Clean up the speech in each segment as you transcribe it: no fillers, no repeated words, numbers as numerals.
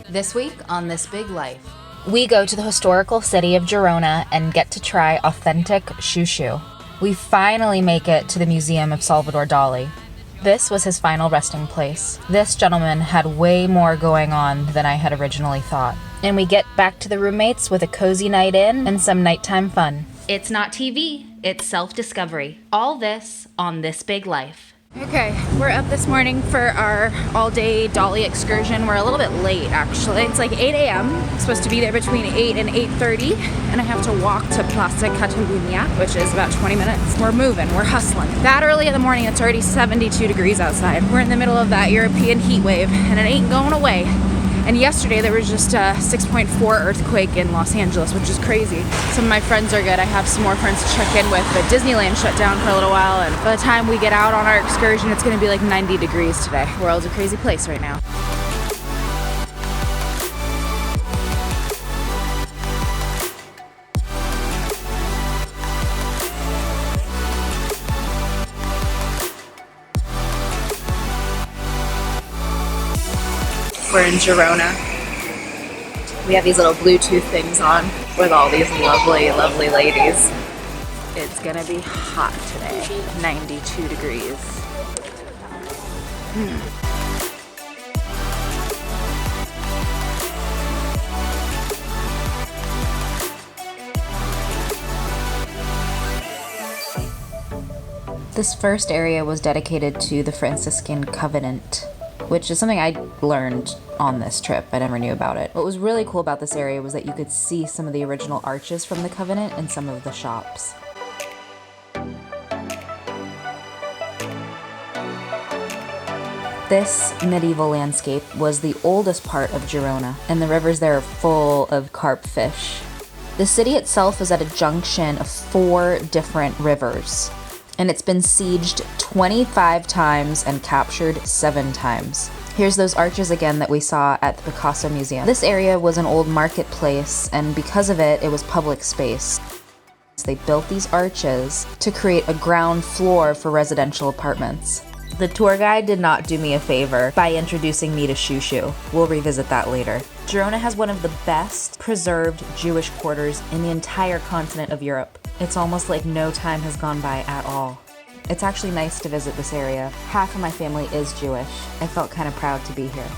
This week on This Big Life, we go to the historical city of Girona and get to try authentic shoo-shoo. We finally make it to the Museum of Salvador Dali. This was his final resting place. This gentleman had way more going on than I had originally thought. And we get back to the roommates with a cozy night in and some nighttime fun. It's not TV, it's self-discovery. All this on This Big Life. Okay, we're up this morning for our all-day Dali excursion. We're a little bit late, actually. It's like 8 a.m. Supposed to be there between 8 and 8:30, and I have to walk to Plaza Catalunya, which is about 20 minutes. We're moving, we're hustling. That early in the morning, it's already 72 degrees outside. We're in the middle of that European heat wave, and it ain't going away. And yesterday there was just a 6.4 earthquake in Los Angeles, which is crazy. Some of my friends are good. I have some more friends to check in with, but Disneyland shut down for a little while, and by the time we get out on our excursion, it's gonna be like 90 degrees today. The world's a crazy place right now. We're in Girona. We have these little Bluetooth things on with all these lovely, lovely ladies. It's gonna be hot today, 92 degrees. This first area was dedicated to the Franciscan Covenant, which is something I learned on this trip. I never knew about it. What was really cool about this area was that you could see some of the original arches from the Covenant in some of the shops. This medieval landscape was the oldest part of Girona, and the rivers there are full of carp fish. The city itself is at a junction of 4 different rivers, and it's been sieged 25 times and captured 7 times. Here's those arches again that we saw at the Picasso Museum. This area was an old marketplace, and because of it, it was public space. They built these arches to create a ground floor for residential apartments. The tour guide did not do me a favor by introducing me to shoo-shoo. We'll revisit that later. Girona has one of the best preserved Jewish quarters in the entire continent of Europe. It's almost like no time has gone by at all. It's actually nice to visit this area. Half of my family is Jewish. I felt kind of proud to be here.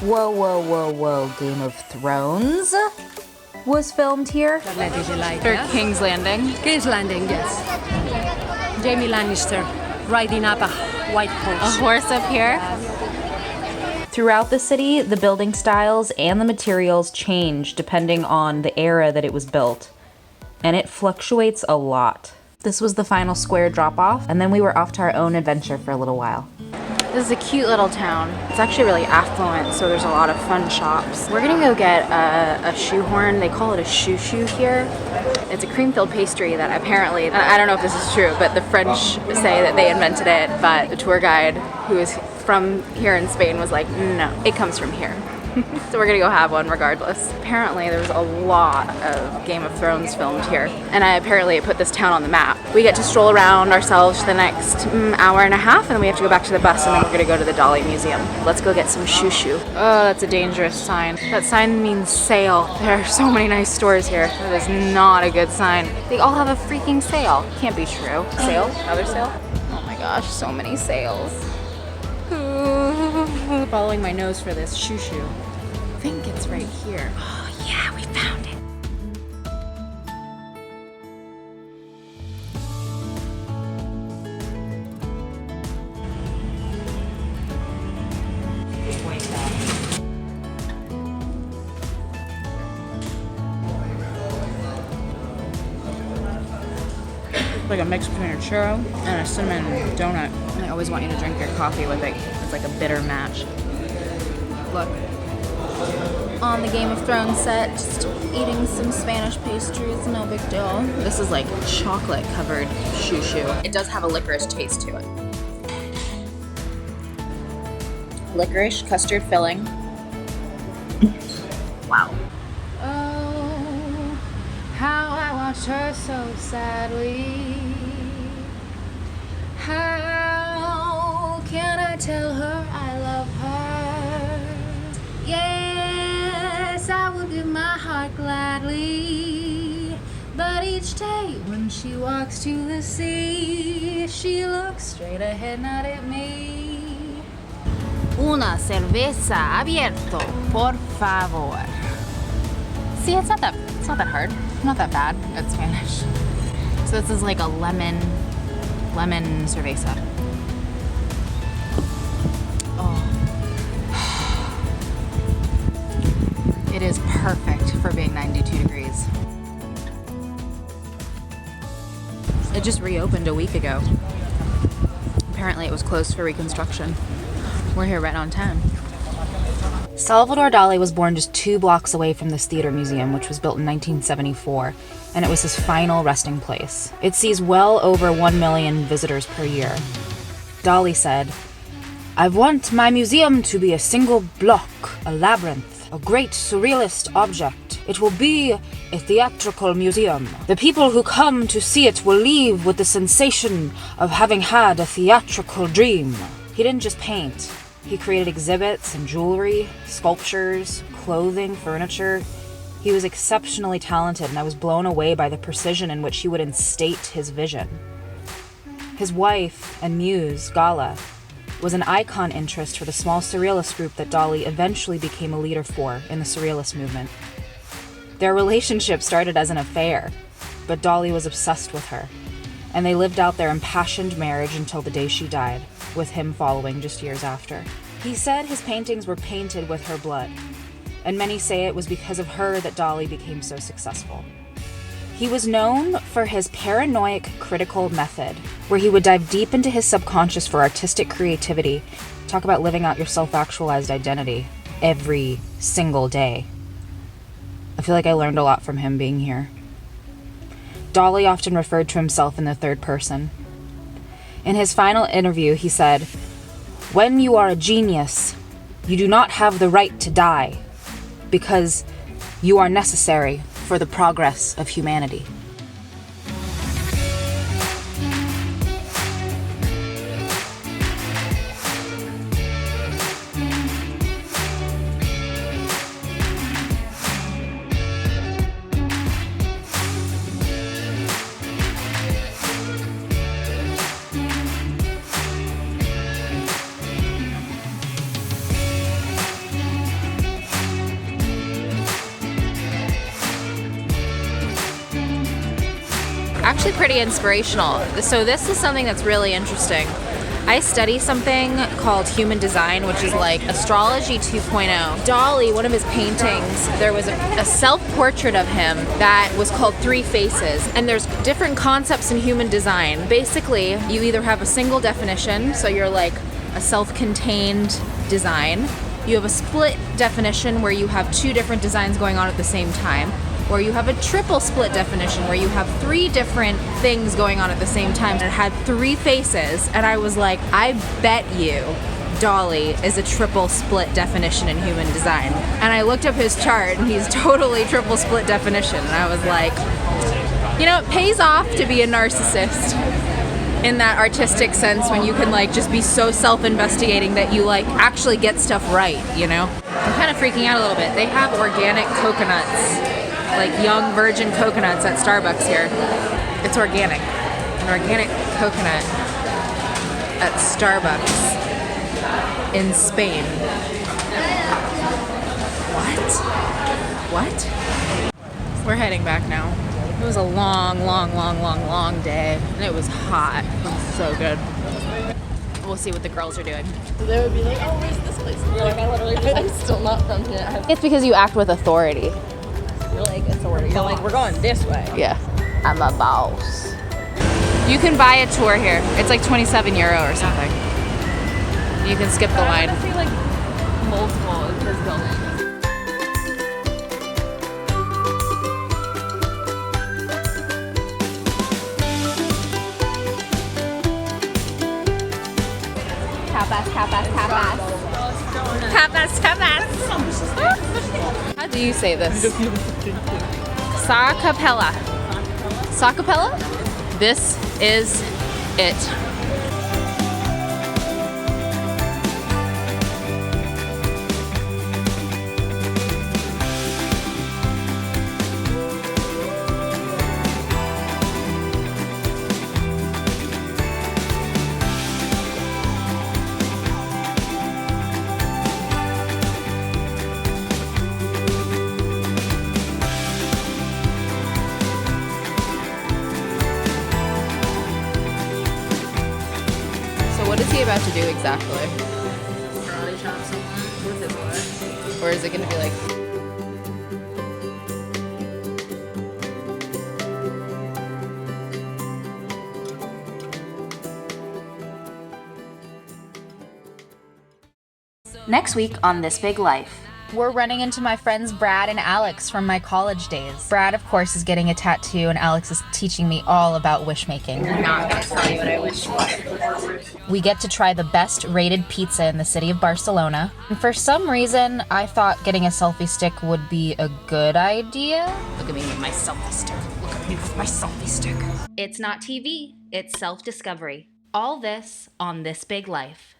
Whoa, whoa, whoa, whoa. Game of Thrones was filmed here. For King's Landing. King's Landing, yes. Jamie Lannister riding up a white horse. A horse up here? Throughout the city, the building styles and the materials change depending on the era that it was built. And it fluctuates a lot. This was the final square drop-off, and then we were off to our own adventure for a little while. This is a cute little town. It's actually really affluent, so there's a lot of fun shops. We're gonna go get a shoehorn. They call it a shoo-shoo here. It's a cream-filled pastry that apparently, I don't know if this is true, but the French say that they invented it, but the tour guide, who is from here in Spain, was like, no, it comes from here. So we're gonna go have one regardless. Apparently there was a lot of Game of Thrones filmed here, and apparently it put this town on the map. We get to stroll around ourselves for the next hour and a half, and then we have to go back to the bus, and then we're gonna go to the Dali Museum. Let's go get some shoo-shoo. Oh, that's a dangerous sign. That sign means sale. There are so many nice stores here. That is not a good sign. They all have a freaking sale. Can't be true. Sale? Another sale? Oh my gosh, so many sales. Following my nose for this shoo-shoo. I think it's right here. Oh yeah, we found it. Like a mix between a churro and a cinnamon donut. And I always want you to drink your coffee with it. It's like a bitter match. Look. On the Game of Thrones set, just eating some Spanish pastries, no big deal. This is like chocolate covered shoo-shoo. It does have a licorice taste to it. Licorice, custard filling. Wow. Oh, how I watched her so sadly. How can I tell her I love her? heart gladly. But each day when she walks to the sea, she looks straight ahead, not at me. Una cerveza abierto, por favor. See, it's not that hard. Not that bad at Spanish. So this is like a lemon cerveza. Oh. It is perfect for being 92 degrees. It just reopened a week ago. Apparently it was closed for reconstruction. We're here right on time. Salvador Dali was born just 2 blocks away from this theater museum, which was built in 1974, and it was his final resting place. It sees well over 1 million visitors per year. Dali said, "I want my museum to be a single block, a labyrinth, a great surrealist object. It will be a theatrical museum. The people who come to see it will leave with the sensation of having had a theatrical dream." He didn't just paint. He created exhibits and jewelry, sculptures, clothing, furniture. He was exceptionally talented, and I was blown away by the precision in which he would instate his vision. His wife and muse, Gala, was an icon interest for the small surrealist group that Dali eventually became a leader for in the surrealist movement. Their relationship started as an affair, but Dali was obsessed with her, and they lived out their impassioned marriage until the day she died, with him following just years after. He said his paintings were painted with her blood, and many say it was because of her that Dali became so successful. He was known for his paranoid critical method, where he would dive deep into his subconscious for artistic creativity. Talk about living out your self-actualized identity every single day. I feel like I learned a lot from him being here. Dali often referred to himself in the third person. In his final interview, he said, "When you are a genius, you do not have the right to die, because you are necessary for the progress of humanity." Actually pretty inspirational. So this is something that's really interesting. I study something called human design, which is like astrology 2.0. Dali, one of his paintings, there was a self-portrait of him that was called Three Faces. And there's different concepts in human design. Basically, you either have a single definition, so you're like a self-contained design. You have a split definition where you have 2 different designs going on at the same time. Or you have a triple split definition where you have 3 different things going on at the same time. And it had 3 faces, and I was like, I bet you Dali is a triple split definition in human design. And I looked up his chart, and he's totally triple split definition. And I was like, you know, it pays off to be a narcissist in that artistic sense, when you can like just be so self-investigating that you like actually get stuff right, you know? I'm kind of freaking out a little bit. They have organic coconuts, like young virgin coconuts at Starbucks here. It's organic. An organic coconut at Starbucks in Spain. What? We're heading back now. It was a long day, and it was hot. It was so good. We'll see what the girls are doing. So they would be like, "Oh, where's this place?" And you're like, "I literally just, I'm still not from here." It's because you act with authority. You're like authority. You're like, "We're going this way." Yeah. I'm a boss. You can buy a tour here. It's like €27 or something. You can skip the line. I see like multiple of his buildings. Tapas. How do you say this? Sacapella. Sacapella? This is it. about to do exactly? Karate chop someone with his what? Or is it gonna be like... Next week on This Big Life, we're running into my friends Brad and Alex from my college days. Brad, of course, is getting a tattoo, and Alex is teaching me all about wish making. I'm not gonna tell you what I wish for. We get to try the best rated pizza in the city of Barcelona. And for some reason, I thought getting a selfie stick would be a good idea. Look at me with my selfie stick. Look at me with my selfie stick. It's not TV, it's self-discovery. All this on This Big Life.